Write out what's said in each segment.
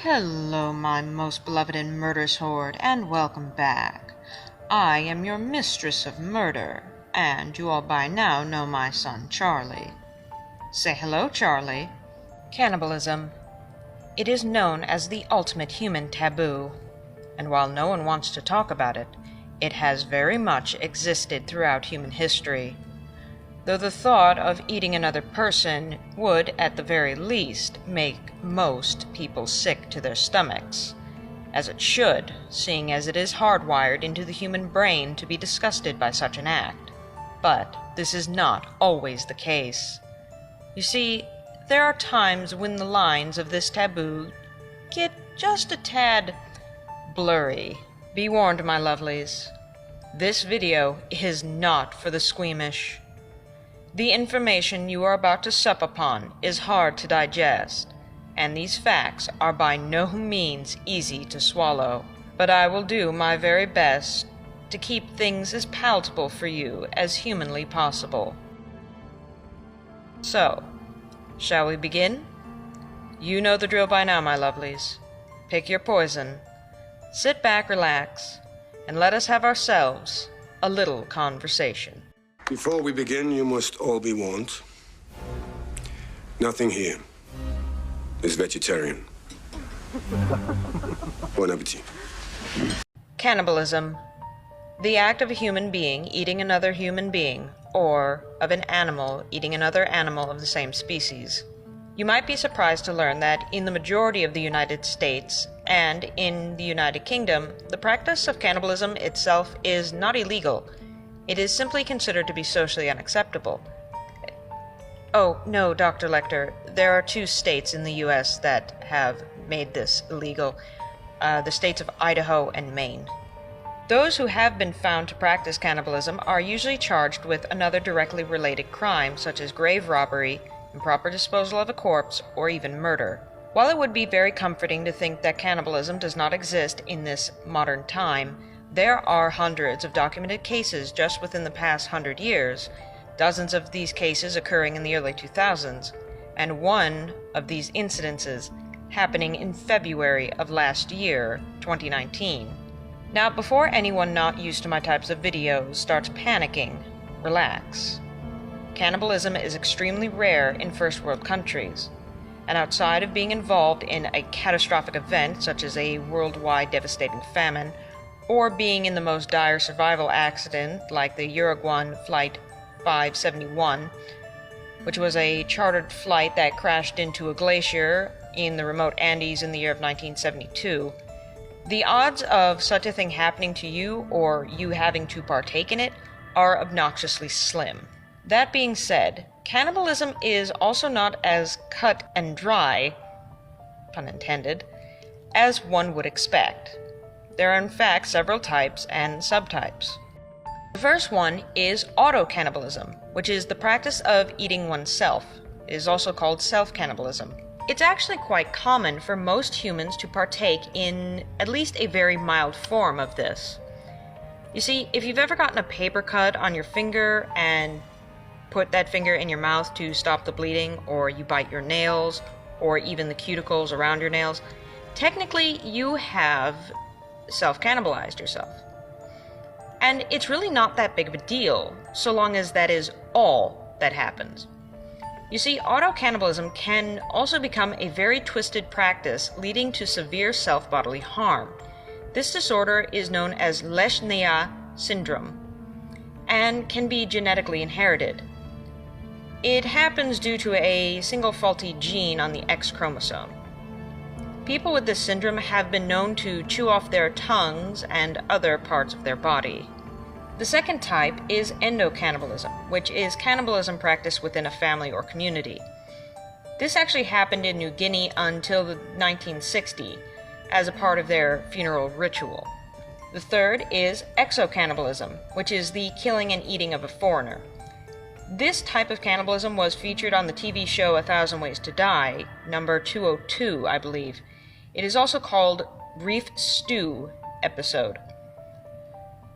Hello, my most beloved and murderous horde, and welcome back. I am your mistress of murder, and you all by now know my son Charlie. Say hello, Charlie. Cannibalism. It is known as the ultimate human taboo, and while no one wants to talk about it, it has very much existed throughout human history. Though the thought of eating another person would, at the very least, make most people sick to their stomachs, as it should, seeing as it is hardwired into the human brain to be disgusted by such an act. But this is not always the case. You see, there are times when the lines of this taboo get just a tad blurry. Be warned, my lovelies. This video is not for the squeamish. The information you are about to sup upon is hard to digest, and these facts are by no means easy to swallow, but I will do my very best to keep things as palatable for you as humanly possible. So, shall we begin? You know the drill by now, my lovelies. Pick your poison, sit back, relax, and let us have ourselves a little conversation. Before we begin, you must all be warned. Nothing here is vegetarian. Bon appetit. Cannibalism. The act of a human being eating another human being, or of an animal eating another animal of the same species. You might be surprised to learn that in the majority of the United States and in the United Kingdom, the practice of cannibalism itself is not illegal. It is simply considered to be socially unacceptable. Oh, no, Dr. Lecter, there are 2 states in the U.S. that have made this illegal, the states of Idaho and Maine. Those who have been found to practice cannibalism are usually charged with another directly related crime, such as grave robbery, improper disposal of a corpse, or even murder. While it would be very comforting to think that cannibalism does not exist in this modern time, there are hundreds of documented cases just within the past 100 years, dozens of these cases occurring in the early 2000s, and one of these incidences happening in February of last year, 2019. Now, before anyone not used to my types of videos starts panicking, relax. Cannibalism is extremely rare in first world countries, and outside of being involved in a catastrophic event such as a worldwide devastating famine, or being in the most dire survival accident like the Uruguayan Flight 571, which was a chartered flight that crashed into a glacier in the remote Andes in the year of 1972, the odds of such a thing happening to you or you having to partake in it are obnoxiously slim. That being said, cannibalism is also not as cut and dry, pun intended, as one would expect. There are in fact several types and subtypes. The first one is autocannibalism, which is the practice of eating oneself. It is also called self-cannibalism. It's actually quite common for most humans to partake in at least a very mild form of this. You see, if you've ever gotten a paper cut on your finger and put that finger in your mouth to stop the bleeding, or you bite your nails, or even the cuticles around your nails, technically you have self-cannibalized yourself. And it's really not that big of a deal, so long as that is all that happens. You see, auto-cannibalism can also become a very twisted practice leading to severe self-bodily harm. This disorder is known as Lesch-Nyhan syndrome and can be genetically inherited. It happens due to a single faulty gene on the X chromosome. People with this syndrome have been known to chew off their tongues and other parts of their body. The second type is endocannibalism, which is cannibalism practiced within a family or community. This actually happened in New Guinea until 1960 as a part of their funeral ritual. The third is exocannibalism, which is the killing and eating of a foreigner. This type of cannibalism was featured on the TV show A Thousand Ways to Die, number 202, I believe. It is also called Reef Stew episode.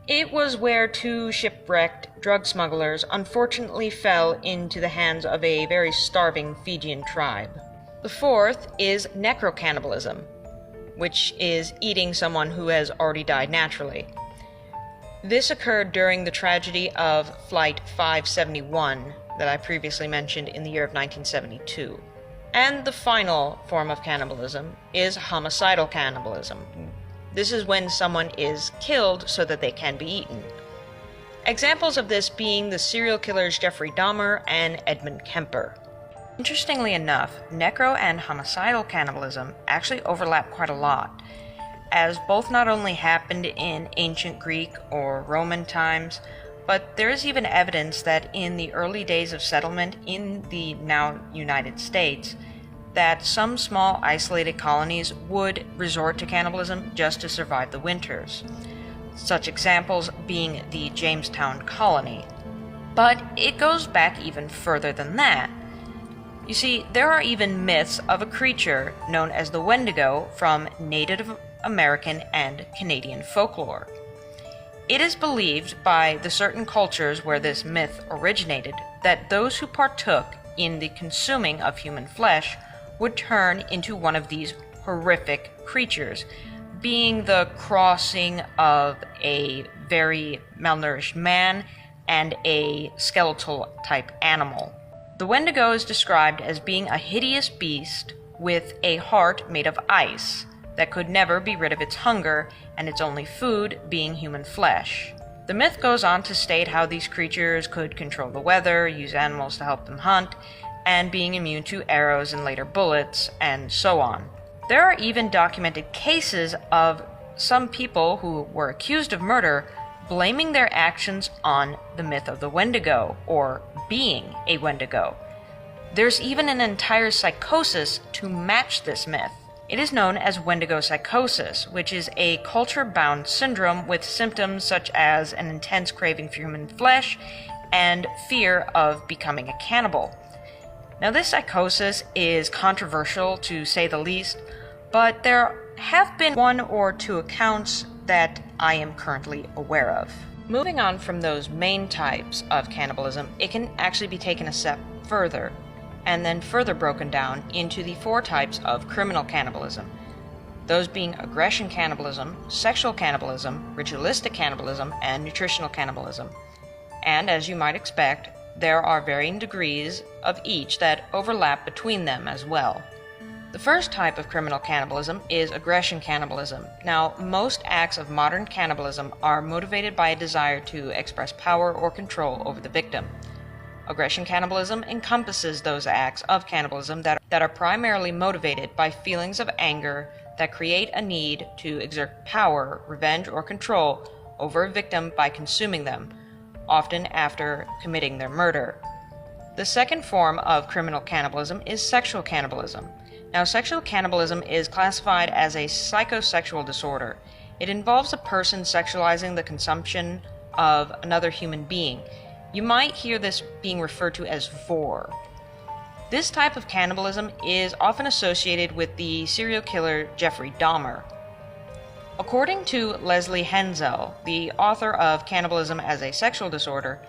It was where 2 shipwrecked drug smugglers unfortunately fell into the hands of a very starving Fijian tribe. The fourth is necrocannibalism, which is eating someone who has already died naturally. This occurred during the tragedy of Flight 571 that I previously mentioned in the year of 1972. And the final form of cannibalism is homicidal cannibalism. This is when someone is killed so that they can be eaten. Examples of this being the serial killers Jeffrey Dahmer and Edmund Kemper. Interestingly enough, necro and homicidal cannibalism actually overlap quite a lot, as both not only happened in ancient Greek or Roman times, but there is even evidence that in the early days of settlement in the now United States, that some small isolated colonies would resort to cannibalism just to survive the winters. Such examples being the Jamestown colony. But it goes back even further than that. You see, there are even myths of a creature known as the Wendigo from Native American and Canadian folklore. It is believed by the certain cultures where this myth originated that those who partook in the consuming of human flesh would turn into one of these horrific creatures, being the crossing of a very malnourished man and a skeletal type animal. The Wendigo is described as being a hideous beast with a heart made of ice that could never be rid of its hunger, and its only food being human flesh. The myth goes on to state how these creatures could control the weather, use animals to help them hunt, and being immune to arrows and later bullets, and so on. There are even documented cases of some people who were accused of murder blaming their actions on the myth of the Wendigo, or being a Wendigo. There's even an entire psychosis to match this myth. It is known as Wendigo psychosis, which is a culture-bound syndrome with symptoms such as an intense craving for human flesh and fear of becoming a cannibal. Now, this psychosis is controversial to say the least, but there have been one or two accounts that I am currently aware of. Moving on from those main types of cannibalism, it can actually be taken a step further, and then further broken down into the 4 types of criminal cannibalism. Those being aggression cannibalism, sexual cannibalism, ritualistic cannibalism, and nutritional cannibalism. And as you might expect, there are varying degrees of each that overlap between them as well. The first type of criminal cannibalism is aggression cannibalism. Now, most acts of modern cannibalism are motivated by a desire to express power or control over the victim. Aggression cannibalism encompasses those acts of cannibalism that are primarily motivated by feelings of anger that create a need to exert power, revenge, or control over a victim by consuming them, often after committing their murder. The second form of criminal cannibalism is sexual cannibalism. Now, sexual cannibalism is classified as a psychosexual disorder. It involves a person sexualizing the consumption of another human being. You might hear this being referred to as vor. This type of cannibalism is often associated with the serial killer Jeffrey Dahmer. According to Leslie Henzel, the author of Cannibalism as a Sexual Disorder,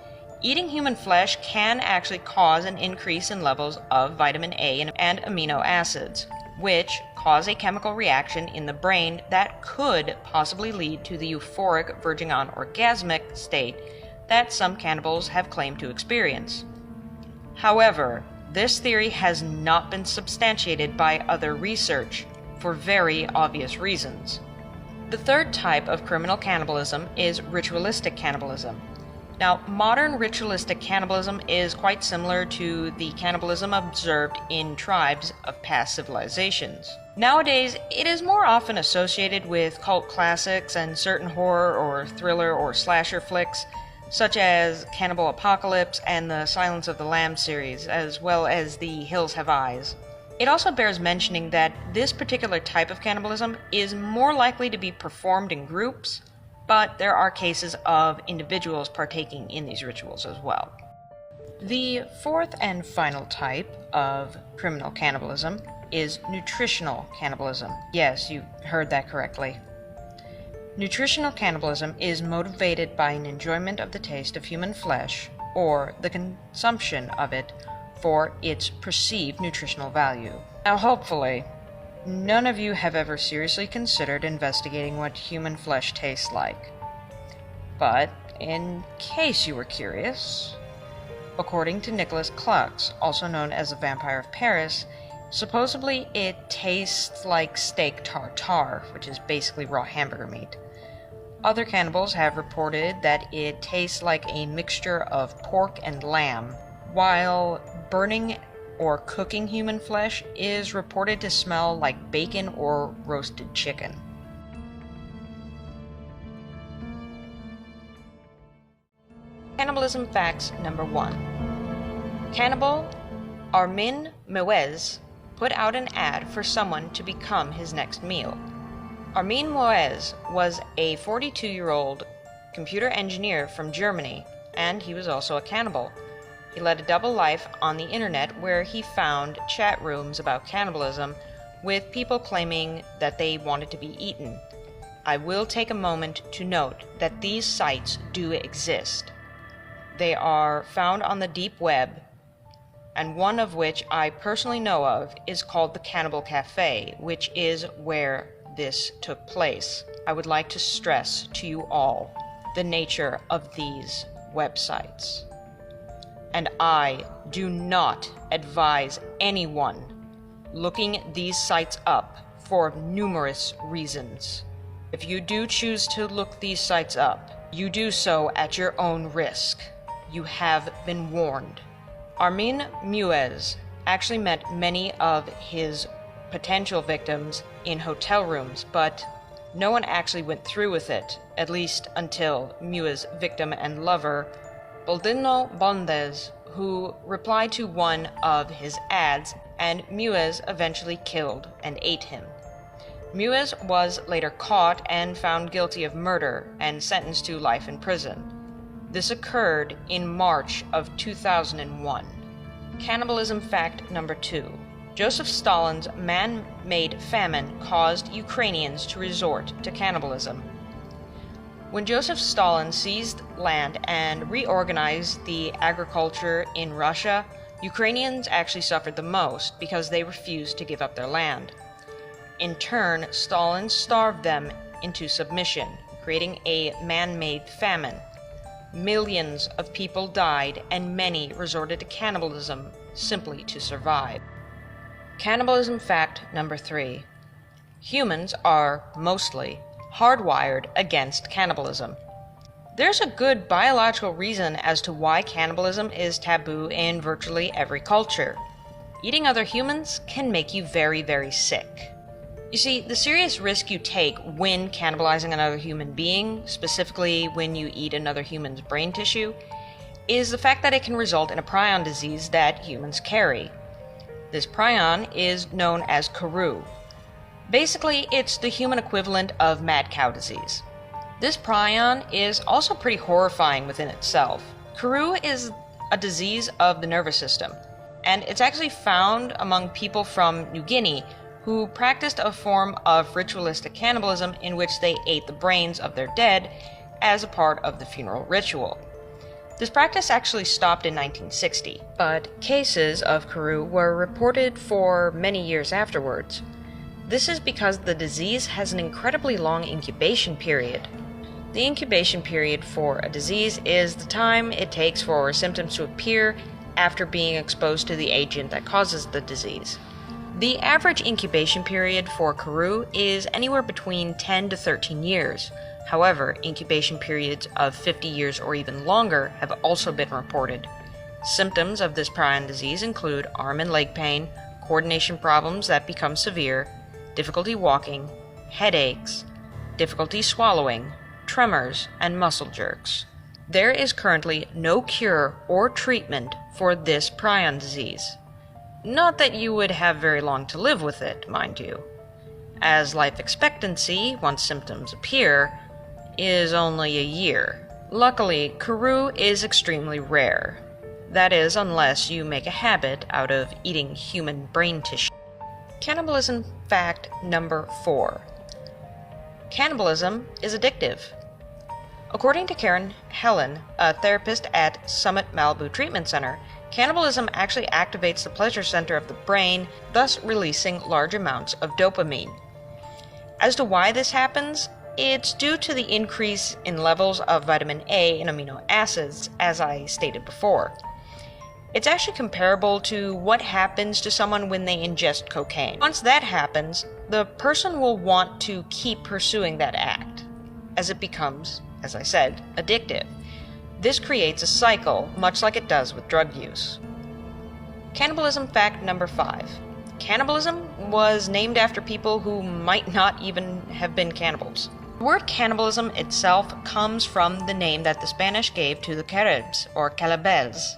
eating human flesh can actually cause an increase in levels of vitamin A and amino acids, which cause a chemical reaction in the brain that could possibly lead to the euphoric, verging on orgasmic state that some cannibals have claimed to experience. However, this theory has not been substantiated by other research, for very obvious reasons. The third type of criminal cannibalism is ritualistic cannibalism. Now, modern ritualistic cannibalism is quite similar to the cannibalism observed in tribes of past civilizations. Nowadays, it is more often associated with cult classics and certain horror or thriller or slasher flicks, such as Cannibal Apocalypse and the Silence of the Lambs series, as well as The Hills Have Eyes. It also bears mentioning that this particular type of cannibalism is more likely to be performed in groups, but there are cases of individuals partaking in these rituals as well. The fourth and final type of criminal cannibalism is nutritional cannibalism. Yes, you heard that correctly. Nutritional cannibalism is motivated by an enjoyment of the taste of human flesh, or the consumption of it for its perceived nutritional value. Now, hopefully, None of you have ever seriously considered investigating what human flesh tastes like. But, in case you were curious, according to Nicholas Klux, also known as the Vampire of Paris, supposedly it tastes like steak tartare, which is basically raw hamburger meat. Other cannibals have reported that it tastes like a mixture of pork and lamb, while burning or cooking human flesh is reported to smell like bacon or roasted chicken. Cannibalism facts number 1. Cannibal Armin Meiwes put out an ad for someone to become his next meal. Armin Meiwes was a 42-year-old computer engineer from Germany, and he was also a cannibal. He led a double life on the internet where he found chat rooms about cannibalism with people claiming that they wanted to be eaten. I will take a moment to note that these sites do exist. They are found on the deep web, and one of which I personally know of is called the Cannibal Cafe, which is where this took place. I would like to stress to you all the nature of these websites. And I do not advise anyone looking these sites up for numerous reasons. If you do choose to look these sites up, you do so at your own risk. You have been warned. Armin Meiwes actually met many of his potential victims in hotel rooms, but no one actually went through with it, at least until Meiwes' victim and lover, Boldino Bondes, who replied to one of his ads, and Meiwes eventually killed and ate him. Meiwes was later caught and found guilty of murder and sentenced to life in prison. This occurred in March of 2001. Cannibalism fact number 2. Joseph Stalin's man-made famine caused Ukrainians to resort to cannibalism. When Joseph Stalin seized land and reorganized the agriculture in Russia, Ukrainians actually suffered the most because they refused to give up their land. In turn, Stalin starved them into submission, creating a man-made famine. Millions of people died, and many resorted to cannibalism simply to survive. Cannibalism fact number 3. Humans are, mostly, hardwired against cannibalism. There's a good biological reason as to why cannibalism is taboo in virtually every culture. Eating other humans can make you very, very sick. You see, the serious risk you take when cannibalizing another human being, specifically when you eat another human's brain tissue, is the fact that it can result in a prion disease that humans carry. This prion is known as Kuru. Basically, it's the human equivalent of mad cow disease. This prion is also pretty horrifying within itself. Kuru is a disease of the nervous system, and it's actually found among people from New Guinea who practiced a form of ritualistic cannibalism in which they ate the brains of their dead as a part of the funeral ritual. This practice actually stopped in 1960, but cases of Kuru were reported for many years afterwards. This is because the disease has an incredibly long incubation period. The incubation period for a disease is the time it takes for symptoms to appear after being exposed to the agent that causes the disease. The average incubation period for Kuru is anywhere between 10 to 13 years. However, incubation periods of 50 years or even longer have also been reported. Symptoms of this prion disease include arm and leg pain, coordination problems that become severe, difficulty walking, headaches, difficulty swallowing, tremors, and muscle jerks. There is currently no cure or treatment for this prion disease. Not that you would have very long to live with it, mind you, as life expectancy, once symptoms appear, is only a year. Luckily, Kuru is extremely rare. That is, unless you make a habit out of eating human brain tissue. Cannibalism fact number 4. Cannibalism is addictive. According to Karen Helen, a therapist at Summit Malibu Treatment Center, Cannibalism actually activates the pleasure center of the brain, thus releasing large amounts of dopamine. As to why this happens, it's due to the increase in levels of vitamin A and amino acids, as I stated before. It's actually comparable to what happens to someone when they ingest cocaine. Once that happens, the person will want to keep pursuing that act, as it becomes, as I said, addictive. This creates a cycle, much like it does with drug use. Cannibalism fact number 5. Cannibalism was named after people who might not even have been cannibals. The word cannibalism itself comes from the name that the Spanish gave to the Caribs, or Calabels.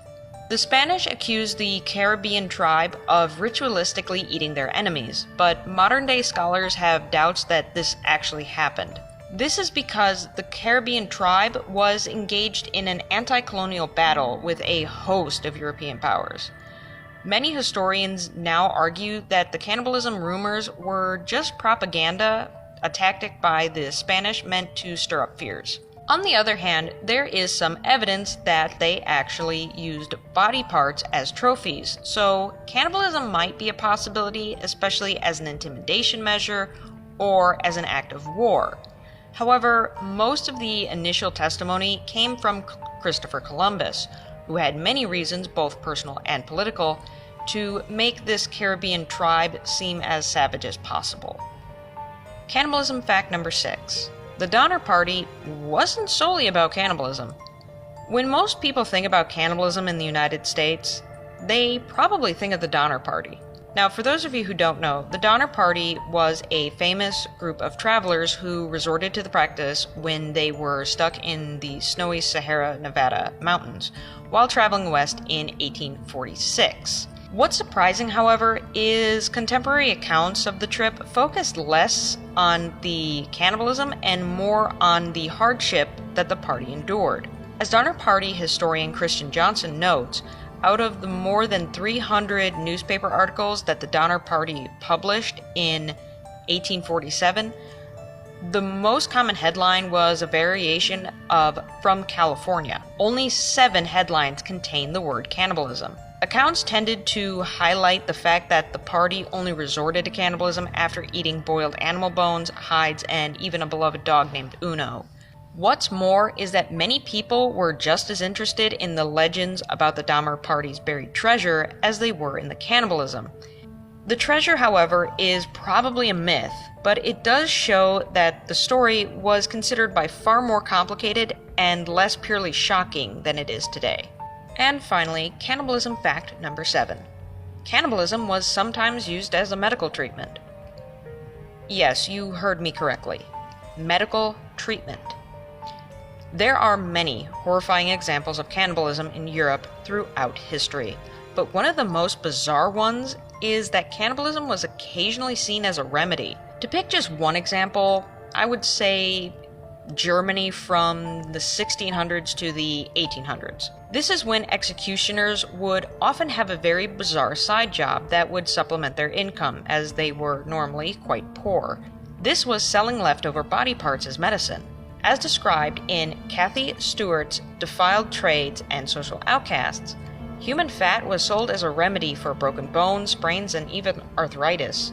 The Spanish accused the Caribbean tribe of ritualistically eating their enemies, but modern-day scholars have doubts that this actually happened. This is because the Caribbean tribe was engaged in an anti-colonial battle with a host of European powers. Many historians now argue that the cannibalism rumors were just propaganda, a tactic by the Spanish meant to stir up fears. On the other hand, there is some evidence that they actually used body parts as trophies, so cannibalism might be a possibility, especially as an intimidation measure or as an act of war. However, most of the initial testimony came from Christopher Columbus, who had many reasons, both personal and political, to make this Caribbean tribe seem as savage as possible. Cannibalism fact number 6. The Donner Party wasn't solely about cannibalism. When most people think about cannibalism in the United States, they probably think of the Donner Party. Now, for those of you who don't know, the Donner Party was a famous group of travelers who resorted to the practice when they were stuck in the snowy Sierra Nevada mountains while traveling west in 1846. What's surprising, however, is contemporary accounts of the trip focused less on the cannibalism and more on the hardship that the party endured. As Donner Party historian Christian Johnson notes, out of the more than 300 newspaper articles that the Donner Party published in 1847, the most common headline was a variation of "From California." Only 7 headlines contained the word cannibalism. Accounts tended to highlight the fact that the party only resorted to cannibalism after eating boiled animal bones, hides, and even a beloved dog named Uno. What's more is that many people were just as interested in the legends about the Donner Party's buried treasure as they were in the cannibalism. The treasure, however, is probably a myth, but it does show that the story was considered by far more complicated and less purely shocking than it is today. And finally, cannibalism fact number 7. Cannibalism was sometimes used as a medical treatment. Yes, you heard me correctly. Medical treatment. There are many horrifying examples of cannibalism in Europe throughout history, but one of the most bizarre ones is that cannibalism was occasionally seen as a remedy. To pick just one example, I would say Germany from the 1600s to the 1800s. This is when executioners would often have a very bizarre side job that would supplement their income, as they were normally quite poor. This was selling leftover body parts as medicine. As described in Kathy Stewart's Defiled Trades and Social Outcasts, human fat was sold as a remedy for broken bones, sprains, and even arthritis,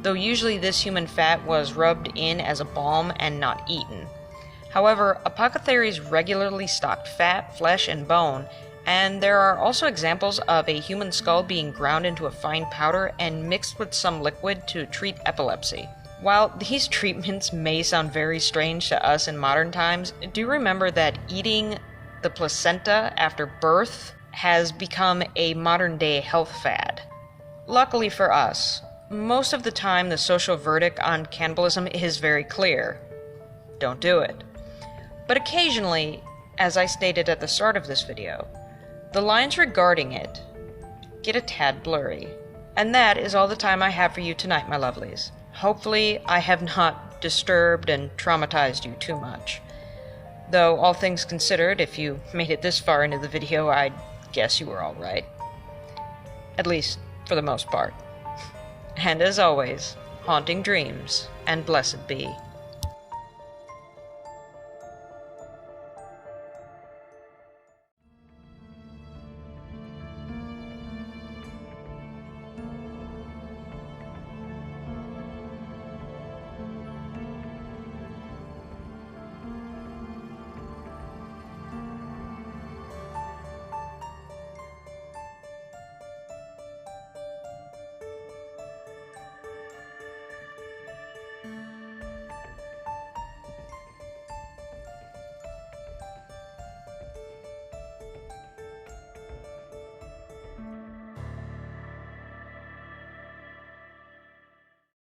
though usually this human fat was rubbed in as a balm and not eaten. However, apothecaries regularly stocked fat, flesh, and bone, and there are also examples of a human skull being ground into a fine powder and mixed with some liquid to treat epilepsy. While these treatments may sound very strange to us in modern times, do remember that eating the placenta after birth has become a modern-day health fad. Luckily for us, most of the time the social verdict on cannibalism is very clear. Don't do it. But occasionally, as I stated at the start of this video, the lines regarding it get a tad blurry. And that is all the time I have for you tonight, my lovelies. Hopefully, I have not disturbed and traumatized you too much. Though, all things considered, if you made it this far into the video, I'd guess you were alright. At least, for the most part. And as always, haunting dreams, and blessed be.